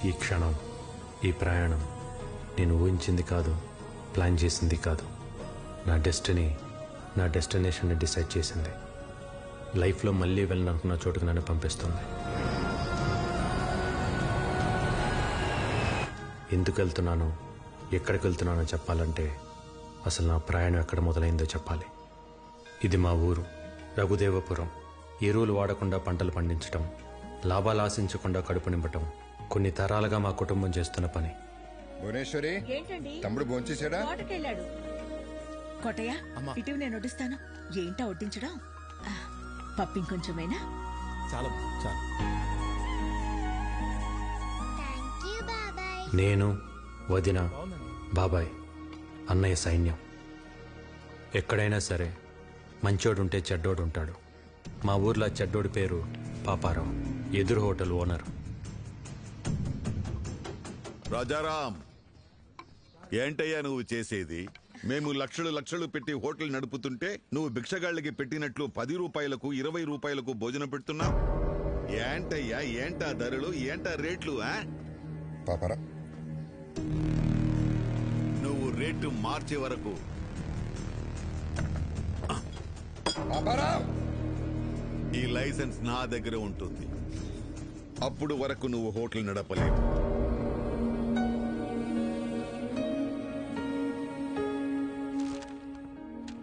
ఈ క్షణం, ఈ ప్రయాణం నేను ఊహించింది కాదు, ప్లాన్ చేసింది కాదు. నా డెస్టినీ, నా డెస్టినేషన్ని డిసైడ్ చేసింది. లైఫ్లో మళ్ళీ వెళ్ళాలనుకున్న చోటుకు నన్ను పంపిస్తుంది. ఎందుకు వెళ్తున్నానో, ఎక్కడికి వెళ్తున్నానో చెప్పాలంటే అసలు నా ప్రయాణం ఎక్కడ మొదలైందో చెప్పాలి. ఇది మా ఊరు రఘుదేవపురం. ఎరువులు వాడకుండా పంటలు పండించటం, లాభాలు ఆశించకుండా కడుపు నింపటం కొన్ని తరాలుగా మా కుటుంబం చేస్తున్న పని. భువనేశ్వరి, తమ్ముడు భోంచేశాడా? కోటయ్య, ఇటు నేను వడ్డిస్తాను. ఏంటా వడ్డించడం? పప్పింకొంచెమేనా? చాలా చాలా. నేను, వదిన, బాబాయ్, అన్నయ్య సైన్యం. ఎక్కడైనా సరే మంచోడుంటే చెడ్డోడు ఉంటాడు. మా ఊర్లో చెడ్డోడి పేరు పాపారావు, ఎదురు హోటల్ ఓనర్. రాజారాం, ఏంటయ్యా నువ్వు చేసేది? మేము లక్షలు లక్షలు పెట్టి హోటల్ నడుపుతుంటే నువ్వు భిక్షగాళ్ళకి పెట్టినట్లు 10 రూపాయలకు 20 రూపాయలకు భోజనం పెడుతున్నావు. ఏంటయ్యా, ఏంటా ధరలు, ఏంటా రేట్లు? పాపారా, నువ్వు రేటు మార్చే వరకు ఈ లైసెన్స్ నా దగ్గర ఉంటుంది. అప్పుడు వరకు నువ్వు హోటల్ నడపలేవు.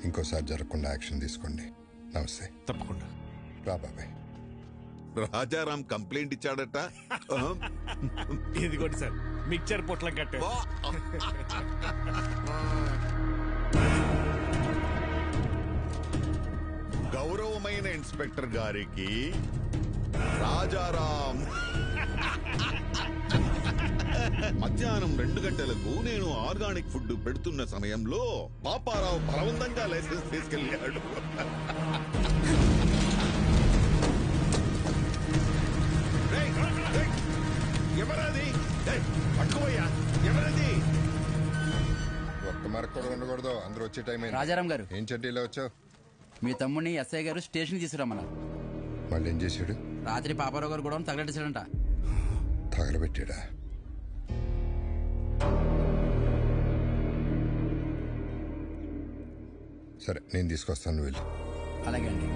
ఇంకోసారి జరగకుండా యాక్షన్ తీసుకోండి. నమస్తే. తప్పకుండా రా బాబాయ్. రాజారాం కంప్లైంట్ ఇచ్చాడట. ఇదిగోండి సార్, మిక్చర్ పొట్లం కట్టే. గౌరవమైన ఇన్స్పెక్టర్ గారికి రాజారాం మధ్యాహ్నం 2 గంటలకు నేను ఆర్గానిక్ ఫుడ్ పెడుతున్న సమయంలో పాపారావు బలవంతంగా లైసెన్స్ తీసుకెళ్లాడు. ఎవరది? పట్టుకోయ్యా, ఎవరది? ఒక్క మరక కూడా ఉండకూడదు. అందరూ వచ్చే టైం అయింది. రాజారాం గారు, ఏం చెడ్డీలో వచ్చావు? మీ తమ్ముడిని ఎస్ఐ గారు స్టేషన్ తీసుకురమ్మన్నారు. మళ్ళీ ఏం చేశాడు? రాత్రి పాపారావు గారు కూడా తగలెట్టేశాడంట. తగలబెట్టాడా? సరే, నేను తీసుకొస్తాను, నువ్వు వెళ్ళు. అలాగే అండి.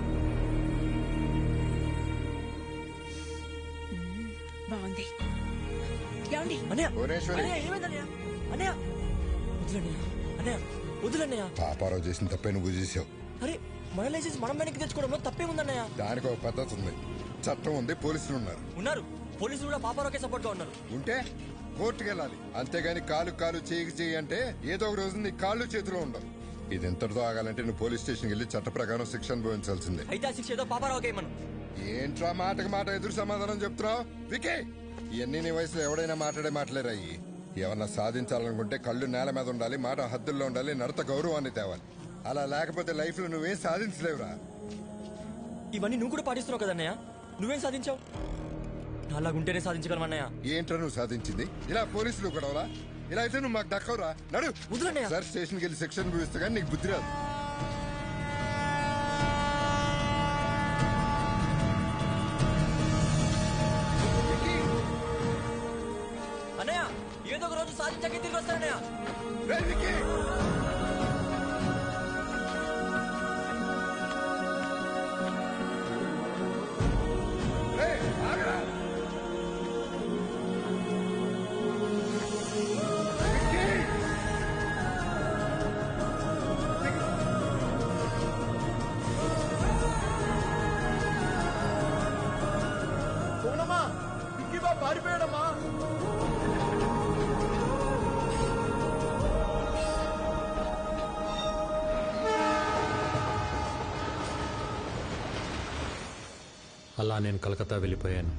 బాగుంది. భువనేశ్వరి, పాపారావు చేసిన తప్పే నువ్వు చేసావు. అరే, మన లైసెన్స్ మనం వెనక్కి తెచ్చుకోవడంలో తప్పేముందన్నయ్య? దానికి ఒక పద్ధతి ఉంది, చట్టం ఉంది, పోలీసులు ఉన్నారు. పోలీసులు కూడా పాపారావుకే సపోర్ట్ గా ఉన్నారు. ఉంటే కోర్టుకు వెళ్ళాలి. అంతేగాని కాలు కాలు చేయి అంటే ఏదో ఒక రోజు నీ కాళ్ళు చేతిలో ఉండవు. ఇది ఎంతటితో ఆగాలంటే నువ్వు పోలీస్ స్టేషన్కి వెళ్ళి చట్ట ప్రకారం శిక్ష అనుభవించాల్సిందే. అయితే ఆ శిక్ష ఏదో పాపారావుకే మనం. ఏంట్రా మాటకు మాట ఎదురు సమాధానం చెప్తున్నావు? వికే, ఇవన్నీ నీ వయసులో ఎవడైనా మాట్లాడే మాటలేరాయి. ఏమన్నా సాధించాలనుకుంటే కళ్ళు నేల మీద ఉండాలి, మాట హద్దుల్లో ఉండాలి, నడత గౌరవాన్ని తేవాలి. అలా లేకపోతే లైఫ్ లో నువ్వేం సాధించలేవురా. ఇవన్నీ నువ్వు కూడా పాటిస్తున్నావు కదన్నయ్య. నువ్వేం సాధించావు? అలాగుంటేనే సాధించగలమన్నయ్య. ఏంట్రా నువ్వు సాధించింది? ఇలా పోలీసులు గొడవలా? ఇలా అయితే నువ్వు మాకు దక్కవురా. నడు సార్, స్టేషన్కి వెళ్ళి శిక్షణ అనుభవిస్తే కానీ నీకు బుద్ధి రాదు. అన్నయ్య, ఏదో ఒక రోజు సాధించాక తిరిగి వస్తానన్నయ్య. పారిపోయాడమ్మా. అలా నేను కలకత్తా వెళ్ళిపోయాను.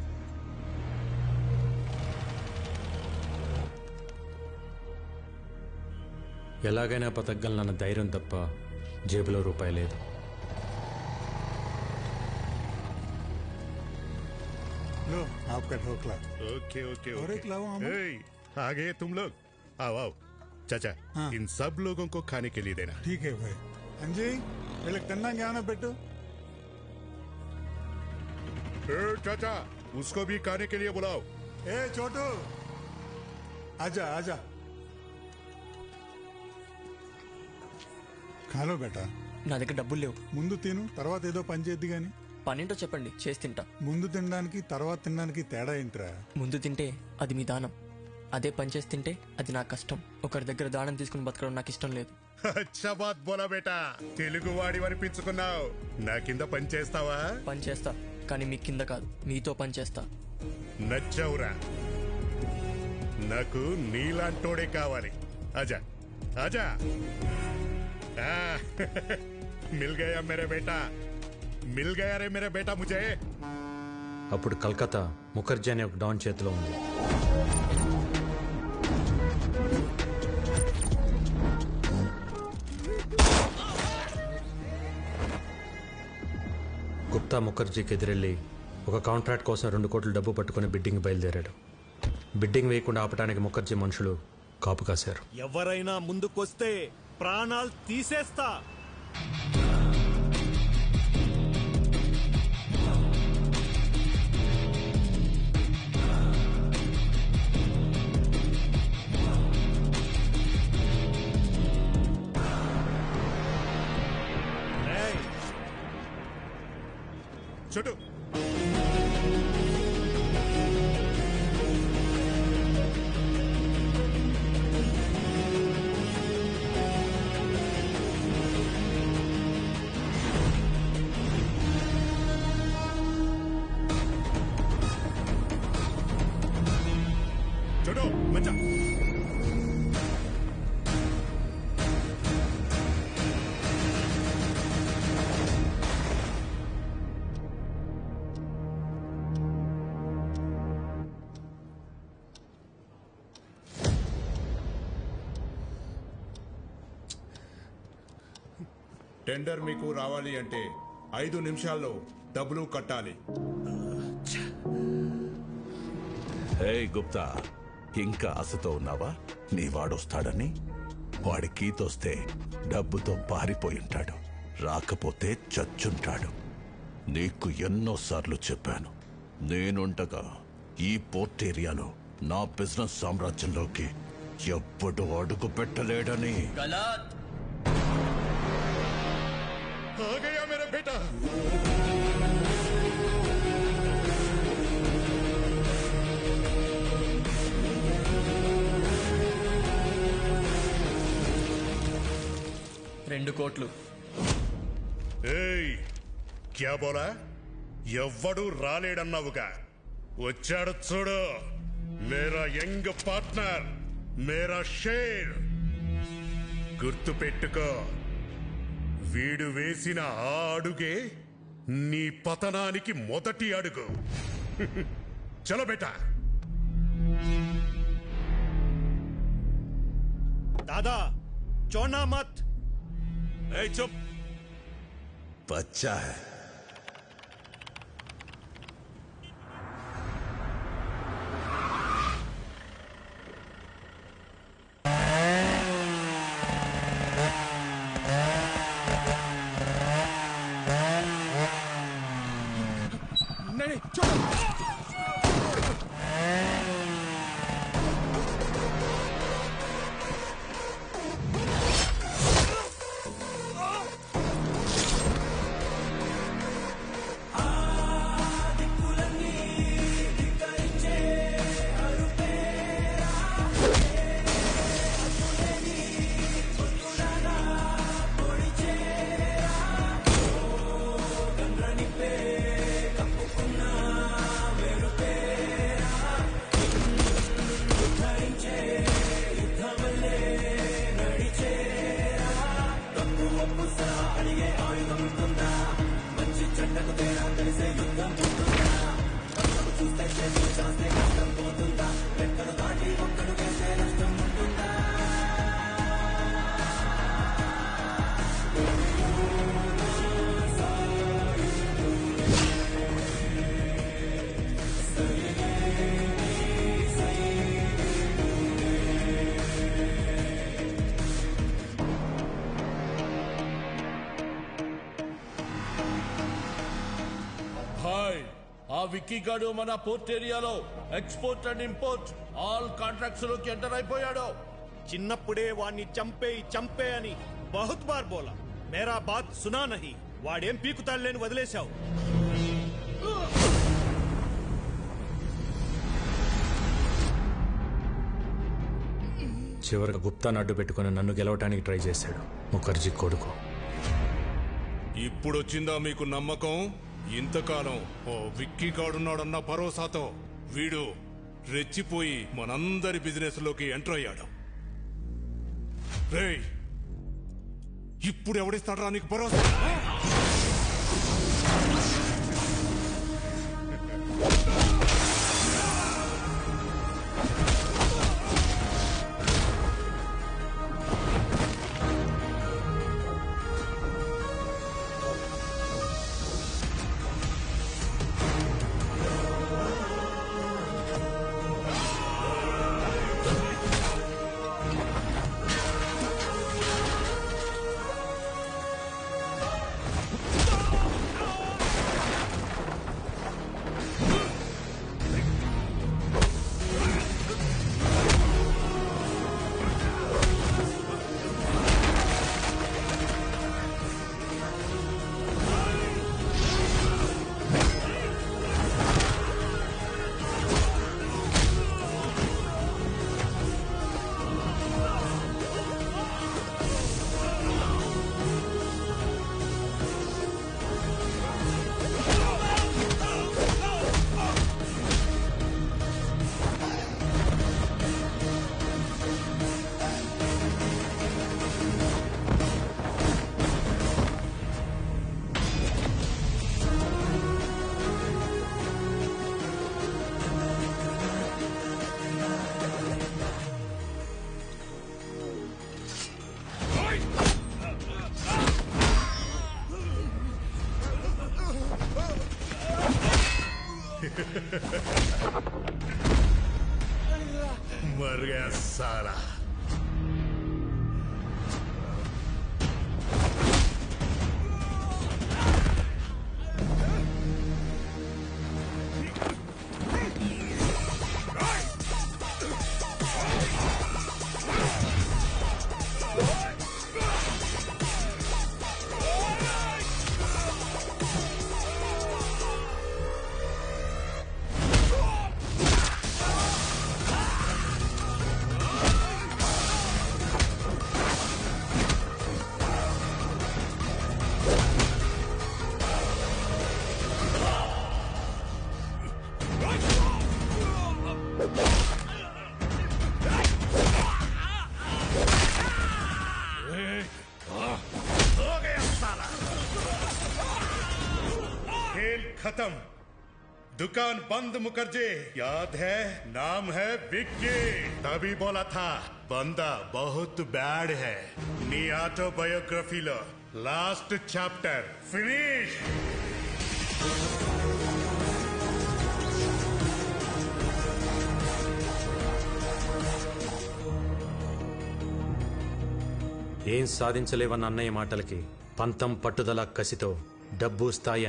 ఎలాగైనా బతకగలనన్న ధైర్యం తప్ప జేబులో రూపాయి లేదు. लो आपका ढोकला। ओके ओके और एक लाओ हम। आ गए तुम लोग, आओ आओ। चाचा, हाँ। इन सब लोगों को खाने के लिए देना। ठीक है भाई। अंजी, వీళ్ళకి తిన్నాక ఏమైనా పెట్టు। चाचा, उसको भी खाने के लिए बुलाओ। ఏ చోటు, आजा आजा ఖాలో బేటా. నా దగ్గర డబ్బులు లేవు. ముందు తిను, తర్వాత ఏదో పని చేద్ది గాని. పనేంటో చెప్పండి, చేసి తింటా. ముందు తినడానికి తర్వాత తినడానికి తేడా ఏంట్రా? ముందు తింటే అది మీ దానం, అదే పని చేసి తింటే అది నా కష్టం. ఒకరి దగ్గర దానం తీసుకుని బతకడం నాకు ఇష్టం లేదు. అచ్చా బాత్ బోలా బేటా, తెలుగు వాడి అనిపించుకున్నావు. నా కింద పని చేస్తావా? పని చేస్తా, కానీ మీ కింద కాదు, మీతో పని చేస్తా. నచ్చవురా, నాకు నీలాంటోడే కావాలి. ఆజా ఆజా. మిల్ గయా మేరే బేటా, మిల్ గయా రే మేరే బేటా ముజే. అప్పుడు కలకత్తా ముఖర్జీ అనే ఒక డాన్ చేతిలో ఉంది. గుప్తా ముఖర్జీకి ఎదురెళ్ళి ఒక కాంట్రాక్ట్ కోసం 2 కోట్ల డబ్బు పట్టుకుని బిడ్డింగ్ బయలుదేరాడు. బిడ్డింగ్ వేయకుండా ఆపడానికి ముఖర్జీ మనుషులు కాపు కాశారు. ఎవరైనా ముందుకొస్తే ప్రాణాలు తీసేస్తా. చుట్టూ చూడు మంచా. టెండర్ మీకు రావాలి అంటే 5 నిమిషాల్లో డబ్బులు కట్టాలి. హే గుప్తా, ఇంకా ఆశతో ఉన్నావా? నీ వాడొస్తాడని? వాడి కీతొస్తే డబ్బుతో పారిపోయి ఉంటాడు, రాకపోతే చచ్చుంటాడు. నీకు ఎన్నోసార్లు చెప్పాను, నేనుండగా ఈ పోర్ట్ ఏరియాలో నా బిజినెస్ సామ్రాజ్యంలోకి ఎప్పుడు అడుగు పెట్టలేడని. आ गया मेरा बेटा. రెండు కోట్లు. ఏయ్, క్యా బోలా? ఎవ్వడు రాలేడన్నావుగా, వచ్చాడు చూడు. మేరా యంగ్ పార్ట్నర్, మేరా షేర్. గుర్తు పెట్టుకో, వీడు వేసిన ఆ అడుగే నీ పతనానికి మొదటి అడుగు. చలో బేటా. దాదా చోనా మత్. ఏయ్ చుప్. బచ్చా హై. ఆ విక్కీ గాడు మన పోర్ట్ ఏరియాలో export and import all contracts లోకి ఎంటర్ అయిపోయాడు. చిన్నప్పుడే వాణ్ణి చంపే అని బహుత్ బార్ బోలా, మేరా బాత్ సునా నహీ. వాడేం పీకుతాడులేని వదిలేశావు. చివరికి గుప్తాను అడ్డు పెట్టుకుని నన్ను గెలవటానికి ట్రై చేశాడు ముఖర్జీ కొడుకు. ఇప్పుడొచ్చిందా మీకు నమ్మకం? ఇంతకాలం ఓ విక్కీ గాడున్నాడన్న భరోసాతో వీడు రెచ్చిపోయి మనందరి బిజినెస్ లోకి ఎంటర్ అయ్యాడు. రేయ్, ఇప్పుడు ఎవడిస్తాడ్రా నీకు భరోసా? मर गया साला। खेल खत्म, दुकान बंद। मुखर्जी याद है, नाम है विक्की। तभी बोला था बंदा बहुत बैड है। नी ऑटोबायोग्राफी लो लास्ट चैप्टर फिनिश। ఏం సాధించలేవన్న అన్నయ్య మాటలకి పంతం పట్టుదల కసితో డబ్బు స్థాయి